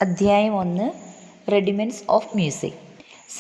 അധ്യായം 1 റെഡിമെന്റ്സ് of music.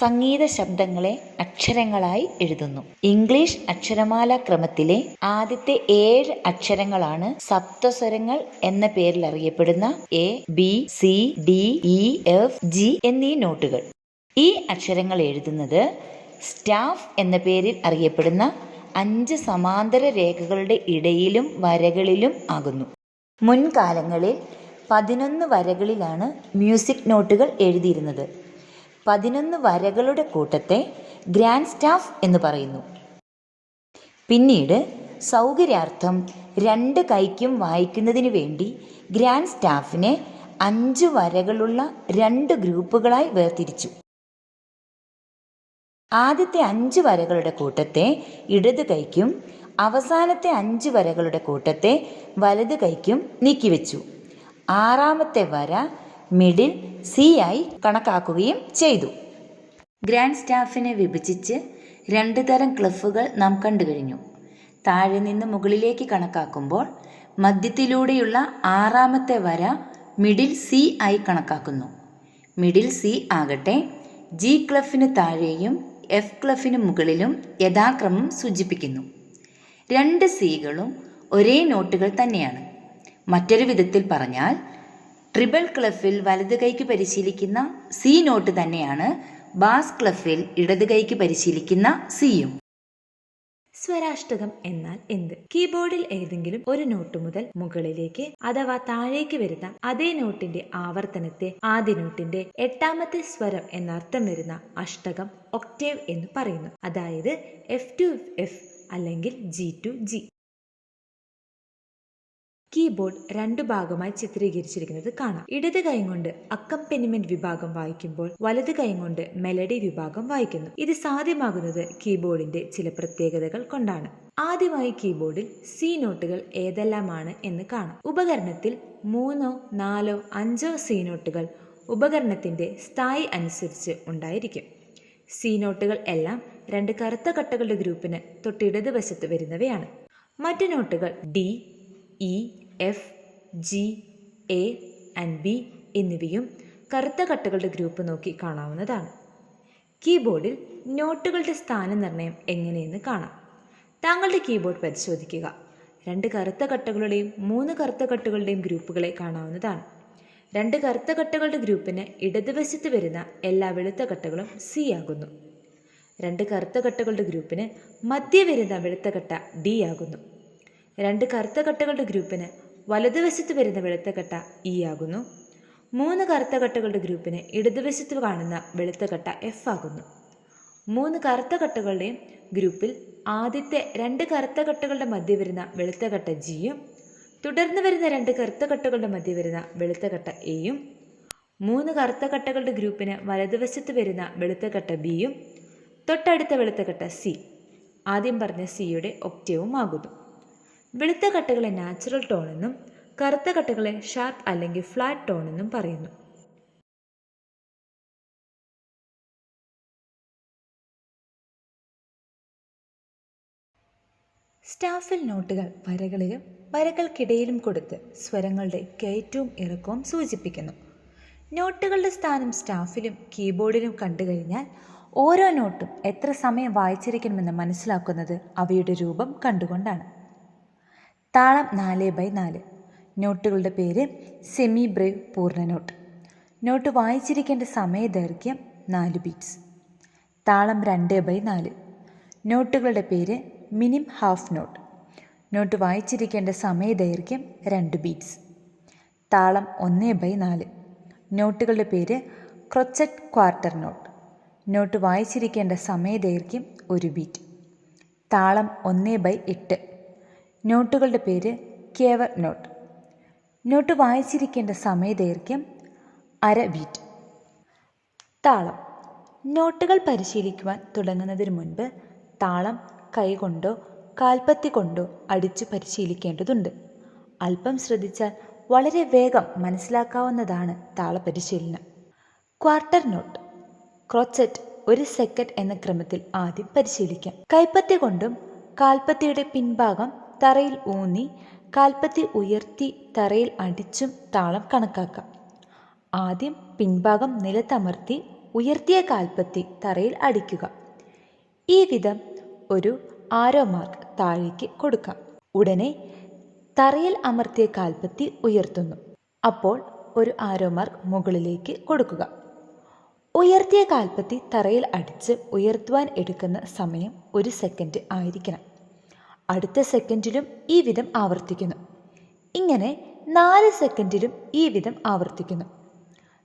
സംഗീത ശബ്ദങ്ങളെ അക്ഷരങ്ങളായി എഴുതുന്നു. ഇംഗ്ലീഷ് അക്ഷരമാല ക്രമത്തിലെ ആദ്യത്തെ 7 അക്ഷരങ്ങളാണ് സപ്തസ്വരങ്ങൾ എന്ന പേരിൽ അറിയപ്പെടുന്ന A, B, C, D, E, F, G എന്നീ നോട്ടുകൾ. ഈ അക്ഷരങ്ങൾ എഴുതുന്നത് സ്റ്റാഫ് എന്ന പേരിൽ അറിയപ്പെടുന്ന 5 സമാന്തര രേഖകളുടെ ഇടയിലും വരകളിലും ആകുന്നു. മുൻകാലങ്ങളിൽ 11 വരകളിലാണ് മ്യൂസിക് നോട്ടുകൾ എഴുതിയിരുന്നത്. 11 വരകളുടെ കൂട്ടത്തെ ഗ്രാൻഡ് സ്റ്റാഫ് എന്ന് പറയുന്നു. പിന്നീട് സൗകര്യാർത്ഥം 2 കൈക്കും വായിക്കുന്നതിന് വേണ്ടി ഗ്രാൻഡ് സ്റ്റാഫിനെ 5 വരകളുള്ള 2 ഗ്രൂപ്പുകളായി വേർതിരിച്ചു. ആദ്യത്തെ 5 വരകളുടെ കൂട്ടത്തെ ഇടത് കൈക്കും അവസാനത്തെ 5 വരകളുടെ കൂട്ടത്തെ വലത് കൈക്കും നീക്കിവെച്ചു. 6ാമത്തെ വര മിഡിൽ സി ആയി കണക്കാക്കുകയും ചെയ്തു. ഗ്രാൻഡ് സ്റ്റാഫിനെ വിഭജിച്ച് 2 തരം ക്ലഫുകൾ നാം കണ്ടു കഴിഞ്ഞു. താഴെ നിന്ന് മുകളിലേക്ക് കണക്കാക്കുമ്പോൾ മധ്യത്തിലൂടെയുള്ള 6ാമത്തെ വര മിഡിൽ സി ആയി കണക്കാക്കുന്നു. മിഡിൽ സി ആകട്ടെ ജി ക്ലഫിന് താഴെയും എഫ് ക്ലഫിന് മുകളിലും യഥാക്രമം സൂചിപ്പിക്കുന്നു. 2 സികളും ഒരേ നോട്ടുകൾ തന്നെയാണ്. മറ്റൊരു വിധത്തിൽ പറഞ്ഞാൽ ട്രിബിൾ ക്ലഫിൽ വലത് കൈക്ക് പരിശീലിക്കുന്ന സി നോട്ട് തന്നെയാണ് ബാസ് ക്ലഫിൽ ഇടത് കൈക്ക് പരിശീലിക്കുന്ന സിയും. സ്വരാഷ്ടകം എന്നാൽ എന്ത്? കീബോർഡിൽ ഏതെങ്കിലും ഒരു നോട്ട് മുതൽ മുകളിലേക്ക് അഥവാ താഴേക്ക് വരുന്ന അതേ നോട്ടിന്റെ ആവർത്തനത്തെ ആദ്യ നോട്ടിന്റെ 8ാമത്തെ സ്വരം എന്നർത്ഥം വരുന്ന അഷ്ടകം ഒക്ടേവ് എന്ന് പറയുന്നു. അതായത് എഫ് ടു എഫ് അല്ലെങ്കിൽ ജി ടു ജി. കീബോർഡ് 2 ഭാഗമായി ചിത്രീകരിച്ചിരിക്കുന്നത് കാണാം. ഇടത് കൈ കൊണ്ട് അക്കംപെനിമെന്റ് വിഭാഗം വായിക്കുമ്പോൾ വലത് കൈ കൊണ്ട് മെലഡി വിഭാഗം വായിക്കുന്നു. ഇത് സാധ്യമാകുന്നത് കീബോർഡിന്റെ ചില പ്രത്യേകതകൾ കൊണ്ടാണ്. ആദ്യമായി കീബോർഡിൽ സി നോട്ടുകൾ ഏതെല്ലാമാണ് എന്ന് കാണാം. ഉപകരണത്തിൽ 3, 4, 5 സി നോട്ടുകൾ ഉപകരണത്തിന്റെ സ്ഥായി അനുസരിച്ച് ഉണ്ടായിരിക്കും. സി നോട്ടുകൾ എല്ലാം 2 കറുത്ത കട്ടകളുടെ ഗ്രൂപ്പിന് തൊട്ടിടത് വശത്ത് വരുന്നവയാണ്. മറ്റു നോട്ടുകൾ D, E, F, G, A and B എന്നിവയും കറുത്ത കട്ടകളുടെ ഗ്രൂപ്പ് നോക്കി കാണാവുന്നതാണ്. കീബോർഡിൽ നോട്ടുകളുടെ സ്ഥാനനിർണ്ണയം എങ്ങനെയെന്ന് കാണാം. താങ്കളുടെ കീബോർഡ് പരിശോധിക്കുക. 2 കറുത്ത കട്ടകളുടെയും 3 കറുത്ത കട്ടകളുടെയും ഗ്രൂപ്പുകളെ കാണാവുന്നതാണ്. 2 കറുത്ത കട്ടകളുടെ ഗ്രൂപ്പിന് ഇടതുവശത്ത് വരുന്ന എല്ലാ വെളുത്ത കട്ടകളും സി ആകുന്നു. 2 കറുത്ത കട്ടകളുടെ ഗ്രൂപ്പിന് മധ്യ വരുന്ന വെളുത്ത കട്ട ഡി ആകുന്നു. 2 കറുത്ത കട്ടകളുടെ ഗ്രൂപ്പിന് വലതുവശത്ത് വരുന്ന വെളുത്ത കട്ട ഇ ആകുന്നു. 3 കറുത്ത കട്ടകളുടെ ഗ്രൂപ്പിന് ഇടതുവശത്ത് കാണുന്ന വെളുത്ത കട്ട എഫ് ആകുന്നു. 3 കറുത്ത കട്ടകളുടെയും ഗ്രൂപ്പിൽ ആദ്യത്തെ 2 കറുത്ത കട്ടകളുടെ മധ്യ വരുന്ന വെളുത്ത കട്ട ജിയും തുടർന്ന് വരുന്ന 2 കറുത്ത കട്ടകളുടെ മധ്യ വരുന്ന വെളുത്ത കട്ട എയും 3 കറുത്ത കട്ടകളുടെ ഗ്രൂപ്പിന് വലതുവശത്ത് വരുന്ന വെളുത്ത കട്ട ബിയും തൊട്ടടുത്ത വെളുത്ത കട്ട സി ആദ്യം പറഞ്ഞ സിയുടെ ഒക്ടേവും ആകുന്നു. വെളുത്ത കട്ടകളെ നാച്ചുറൽ ടോൺ എന്നും കറുത്ത കട്ടകളെ ഷാർപ്പ് അല്ലെങ്കിൽ ഫ്ലാറ്റ് ടോൺ എന്നും പറയുന്നു. സ്റ്റാഫിൽ നോട്ടുകൾ വരകളിലും വരകൾക്കിടയിലും കൊടുത്ത് സ്വരങ്ങളുടെ കയറ്റവും ഇറക്കവും സൂചിപ്പിക്കുന്നു. നോട്ടുകളുടെ സ്ഥാനം സ്റ്റാഫിലും കീബോർഡിലും കണ്ടു കഴിഞ്ഞാൽ ഓരോ നോട്ടും എത്ര സമയം വായിച്ചിരിക്കണമെന്ന് മനസ്സിലാക്കുന്നത് അവയുടെ രൂപം കണ്ടുകൊണ്ടാണ്. താളം 4/4. നോട്ടുകളുടെ പേര് സെമി ബ്രേവ് പൂർണ്ണ നോട്ട്. നോട്ട് വായിച്ചിരിക്കേണ്ട സമയദൈർഘ്യം 4 ബീറ്റ്സ്. താളം 2/4. നോട്ടുകളുടെ പേര് മിനിം ഹാഫ് നോട്ട്. നോട്ട് വായിച്ചിരിക്കേണ്ട സമയദൈർഘ്യം 2 ബീറ്റ്സ്. താളം 1/4. നോട്ടുകളുടെ പേര് ക്രൊച്ചറ്റ് ക്വാർട്ടർ നോട്ട്. നോട്ട് വായിച്ചിരിക്കേണ്ട സമയദൈർഘ്യം 1 ബീറ്റ്. താളം 1/8. നോട്ടുകളുടെ പേര് കേവർ നോട്ട്. നോട്ട് വായിച്ചിരിക്കേണ്ട സമയദൈർഘ്യം 1/2 ബീറ്റ്. താളം. നോട്ടുകൾ പരിശീലിക്കുവാൻ തുടങ്ങുന്നതിന് മുൻപ് താളം കൈകൊണ്ടോ കാൽപ്പത്തി കൊണ്ടോ അടിച്ചു പരിശീലിക്കേണ്ടതുണ്ട്. അല്പം ശ്രദ്ധിച്ചാൽ വളരെ വേഗം മനസ്സിലാക്കാവുന്നതാണ് താളപരിശീലനം. ക്വാർട്ടർ നോട്ട്, ക്രോച്ചറ്റ് 1 സെക്കൻഡ് എന്ന ക്രമത്തിൽ ആദ്യം പരിശീലിക്കാം. കൈപ്പത്തി കൊണ്ടും കാൽപ്പത്തിയുടെ പിൻഭാഗം തറയിൽ ഊന്നി കാൽപ്പത്തി ഉയർത്തി തറയിൽ അടിച്ചും താളം കണക്കാക്കാം. ആദ്യം പിൻഭാഗം നിലത്തമർത്തി ഉയർത്തിയ കാൽപ്പത്തി തറയിൽ അടിക്കുക. ഈ വിധം ഒരു ആരോ മാർക്ക് താഴേക്ക് കൊടുക്കാം. ഉടനെ തറയിൽ അമർത്തിയ കാൽപ്പത്തി ഉയർത്തുന്നു. അപ്പോൾ ഒരു ആരോ മാർക്ക് മുകളിലേക്ക് കൊടുക്കുക. ഉയർത്തിയ കാൽപ്പത്തി തറയിൽ അടിച്ച് ഉയർത്തുവാൻ എടുക്കുന്ന സമയം 1 സെക്കൻഡ് ആയിരിക്കണം. അടുത്ത സെക്കൻഡിലും ഈ വിധം ആവർത്തിക്കുന്നു. ഇങ്ങനെ 4 സെക്കൻഡിലും ഈ വിധം ആവർത്തിക്കുന്നു.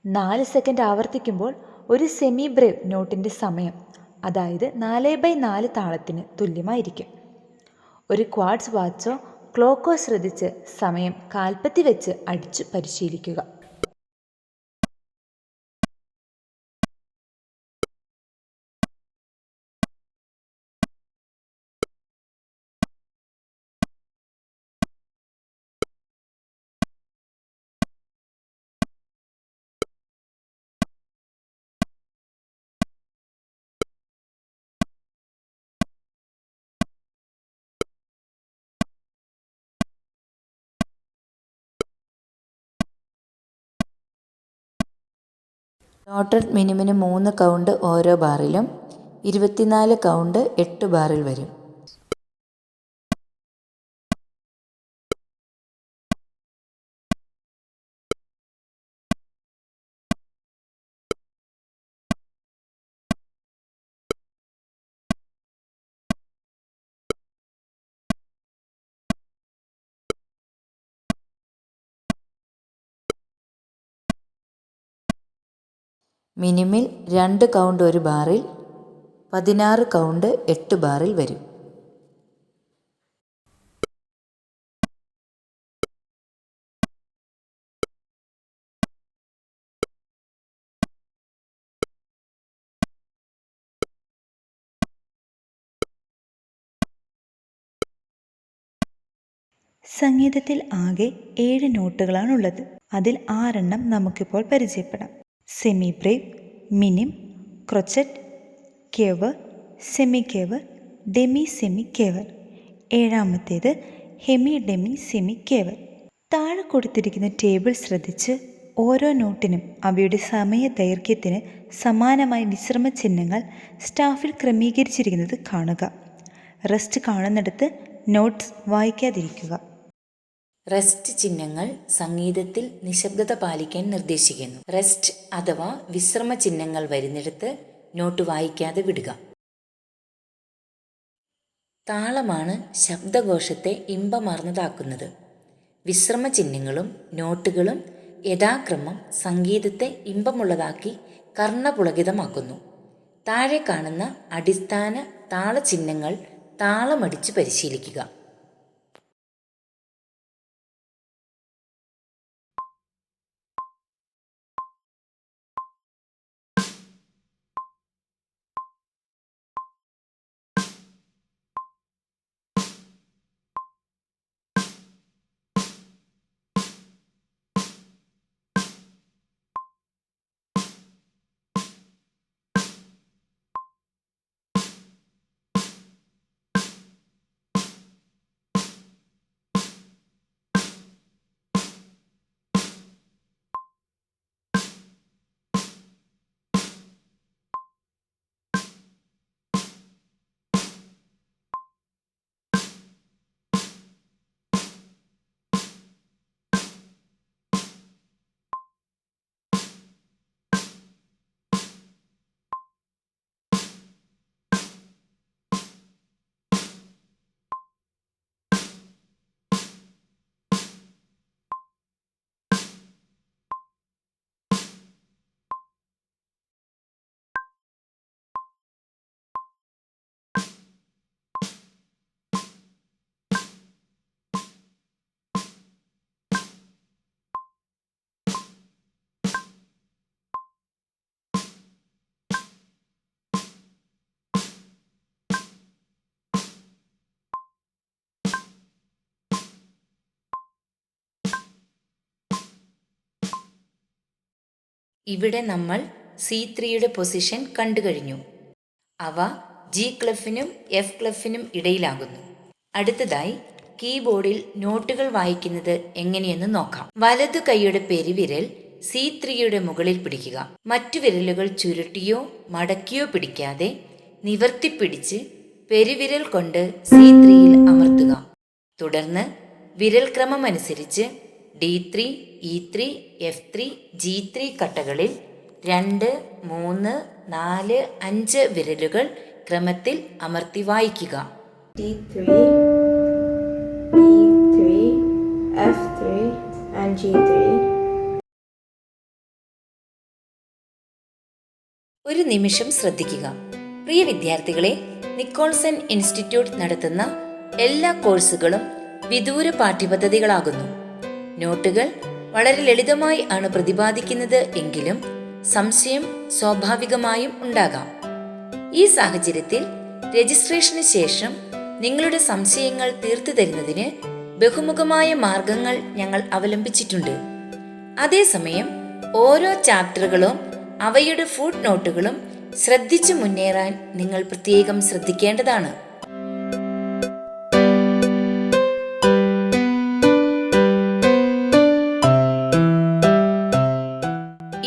4 സെക്കൻഡ് ആവർത്തിക്കുമ്പോൾ ഒരു സെമി ബ്രേവ് നോട്ടിൻ്റെ സമയം, അതായത് 4/4 താളത്തിന് തുല്യമായിരിക്കും. ഒരു ക്വാർട്സ് വാച്ചോ ക്ലോക്കോ ശ്രദ്ധിച്ച് സമയം കാൽപ്പത്തി വെച്ച് അടിച്ചു പരിശീലിക്കുക. നോട്ടഡ് മിനിമിന് 3 കൗണ്ട് ഓരോ ബാറിലും 24 കൗണ്ട് 8 ബാറിൽ വരും. മിനിമിൽ 2 കൗണ്ട് ഒരു ബാറിൽ 16 കൗണ്ട് 8 ബാറിൽ വരും. സംഗീതത്തിൽ ആകെ 7 നോട്ടുകളാണുള്ളത്. അതിൽ 6 നമുക്കിപ്പോൾ പരിചയപ്പെടാം. Semi breve, minim, crotchet, quaver, semi quaver, demi semi quaver. 7ാമത്തേത് ഹെമി ഡെമി സെമി കേവർ. താഴെ കൊടുത്തിരിക്കുന്ന ടേബിൾ ശ്രദ്ധിച്ച് ഓരോ നോട്ടിനും അവയുടെ സമയ ദൈർഘ്യത്തിന് സമാനമായ വിശ്രമ ചിഹ്നങ്ങൾ സ്റ്റാഫിൽ ക്രമീകരിച്ചിരിക്കുന്നത് കാണുക. റെസ്റ്റ് കാണുന്നിടത്ത് നോട്ട്സ് വായിക്കാതിരിക്കുക. റെസ്റ്റ് ചിഹ്നങ്ങൾ സംഗീതത്തിൽ നിശബ്ദത പാലിക്കാൻ നിർദ്ദേശിക്കുന്നു. റെസ്റ്റ് അഥവാ വിശ്രമ ചിഹ്നങ്ങൾ വരുന്നിടത്ത് നോട്ട് വായിക്കാതെ വിടുക. താളമാണ് ശബ്ദകോശത്തെ ഇമ്പമാർന്നതാക്കുന്നത്. വിശ്രമ ചിഹ്നങ്ങളും നോട്ടുകളും യഥാക്രമം സംഗീതത്തെ ഇമ്പമുള്ളതാക്കി കർണപുളകിതമാക്കുന്നു. താഴെ കാണുന്ന അടിസ്ഥാന താളചിഹ്നങ്ങൾ താളമടിച്ച് പരിശീലിക്കുക. ഇവിടെ നമ്മൾ C3യുടെ പൊസിഷൻ കണ്ടു കഴിഞ്ഞു. അവ G ക്ലെഫിനും F ക്ലെഫിനും ഇടയിലാകുന്നു. അടുത്തതായി കീബോർഡിൽ നോട്ടുകൾ വായിക്കുന്നത് എങ്ങനെയെന്ന് നോക്കാം. വലതു കൈയുടെ പെരുവിരൽ C3യുടെ മുകളിൽ പിടിക്കുക. മറ്റു വിരലുകൾ ചുരുട്ടിയോ മടക്കിയോ പിടിക്കാതെ നിവർത്തിപ്പിടിച്ച് പെരുവിരൽ കൊണ്ട് C3യിൽ അമർത്തുക. തുടർന്ന് വിരൽ ക്രമമനുസരിച്ച് D3, E3, F3, G3 കട്ടകളിൽ 2, 3, 4, 5 വിരലുകൾ ക്രമത്തിൽ അമർത്തി വായിക്കുക. D3, E3, F3 and G3. ഒരു നിമിഷം ശ്രദ്ധിക്കുക. പ്രിയ വിദ്യാർത്ഥികളെ, നിക്കോൾസൺ ഇൻസ്റ്റിറ്റ്യൂട്ട് നടത്തുന്ന എല്ലാ കോഴ്സുകളും വിദൂര പാഠ്യപദ്ധതികളാകുന്നു. നോട്ടുകൾ വളരെ ലളിതമായി ആണ് പ്രതിപാദിക്കുന്നത് എങ്കിലും സംശയം സ്വാഭാവികമായും ഉണ്ടാകാം. ഈ സാഹചര്യത്തിൽ രജിസ്ട്രേഷന് ശേഷം നിങ്ങളുടെ സംശയങ്ങൾ തീർത്തു തരുന്നതിന് ബഹുമുഖമായ മാർഗങ്ങൾ ഞങ്ങൾ അവലംബിച്ചിട്ടുണ്ട്. അതേസമയം ഓരോ ചാപ്റ്ററുകളും അവയുടെ ഫുട് നോട്ടുകളും ശ്രദ്ധിച്ചു മുന്നേറാൻ നിങ്ങൾ പ്രത്യേകം ശ്രദ്ധിക്കേണ്ടതാണ്.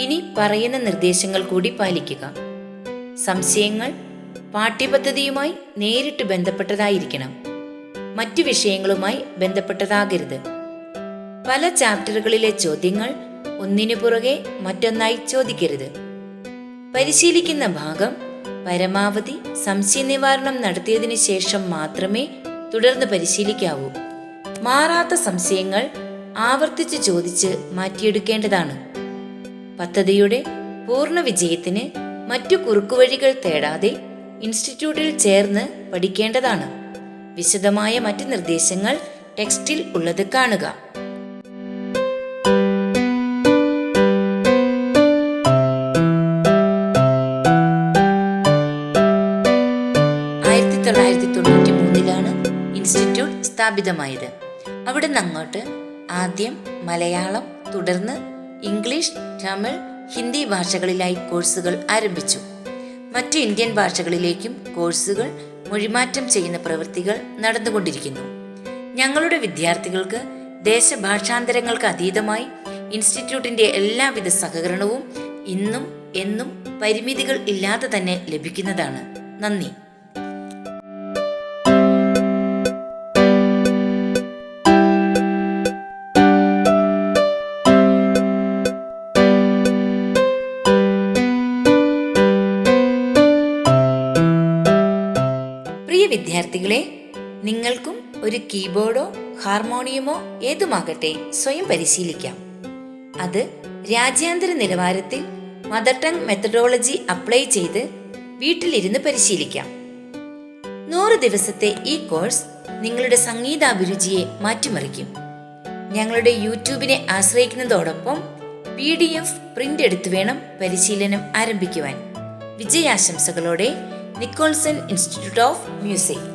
ഇനി പറയുന്ന നിർദ്ദേശങ്ങൾ കൂടി പാലിക്കുക. സംശയങ്ങൾ പാഠ്യപദ്ധതിയുമായി നേരിട്ട് ബന്ധപ്പെട്ടതായിരിക്കണം. മറ്റു വിഷയങ്ങളുമായി ബന്ധപ്പെട്ടതാകരുത്. പല ചാപ്റ്ററുകളിലെ ചോദ്യങ്ങൾ ഒന്നിനു പുറകെ മറ്റൊന്നായി ചോദിക്കരുത്. പരിശീലിക്കുന്ന ഭാഗം പരമാവധി സംശയ നിവാരണം നടത്തിയതിനു ശേഷം മാത്രമേ തുടർന്ന് പരിശീലിക്കാവൂ. മാറാത്ത സംശയങ്ങൾ ആവർത്തിച്ച് ചോദിച്ച് മാറ്റിയെടുക്കേണ്ടതാണ്. പദ്ധതിയുടെ പൂർണ്ണ വിജയത്തിന് മറ്റു കുറുക്കുവഴികൾ തേടാതെ ഇൻസ്റ്റിറ്റ്യൂട്ടിൽ ചേർന്ന് പഠിക്കേണ്ടതാണ്. വിശദമായ മറ്റ് നിർദ്ദേശങ്ങൾ ടെക്സ്റ്റിൽ ഉള്ളത് കാണുക. ഇൻസ്റ്റിറ്റ്യൂട്ട് സ്ഥാപിതമായത്. അവിടെ നിന്ന് അങ്ങോട്ട് ആദ്യം മലയാളം, തുടർന്ന് ഇംഗ്ലീഷ്, തമിഴ്, ഹിന്ദി ഭാഷകളിലായി കോഴ്സുകൾ ആരംഭിച്ചു. മറ്റു ഇന്ത്യൻ ഭാഷകളിലേക്കും കോഴ്സുകൾ മൊഴിമാറ്റം ചെയ്യുന്ന പ്രവൃത്തികൾ നടന്നുകൊണ്ടിരിക്കുന്നു. ഞങ്ങളുടെ വിദ്യാർത്ഥികൾക്ക് ദേശഭാഷാന്തരങ്ങൾക്ക് അതീതമായി ഇൻസ്റ്റിറ്റ്യൂട്ടിന്റെ എല്ലാവിധ സഹകരണവും ഇന്നും എന്നും പരിമിതികൾ ഇല്ലാതെ തന്നെ ലഭിക്കുന്നതാണ്. നന്ദി. വിദ്യാർത്ഥികളെ, നിങ്ങൾക്കും ഒരു കീബോർഡോ ഹാർമോണിയമോ ഏതുമാകട്ടെ സ്വയം പരിശീലിക്കാം. അത് രാജ്യാന്തര നിലവാരത്തിൽ മദർ ടങ് മെത്തഡോളജി അപ്ലൈ ചെയ്ത് വീട്ടിലിരുന്ന് പരിശീലിക്കാം. 100 ദിവസത്തെ ഈ കോഴ്സ് നിങ്ങളുടെ സംഗീതാഭിരുചിയെ മാറ്റിമറിക്കും. ഞങ്ങളുടെ യൂട്യൂബിനെ ആശ്രയിക്കുന്നതോടൊപ്പം PDF പ്രിന്റ് എടുത്തു വേണം പരിശീലനം ആരംഭിക്കുവാൻ. വിജയാശംസകളോടെ നിക്കോൾസൺ ഇൻസ്റ്റിറ്റ്യൂട്ട് ഓഫ് മ്യൂസിക്.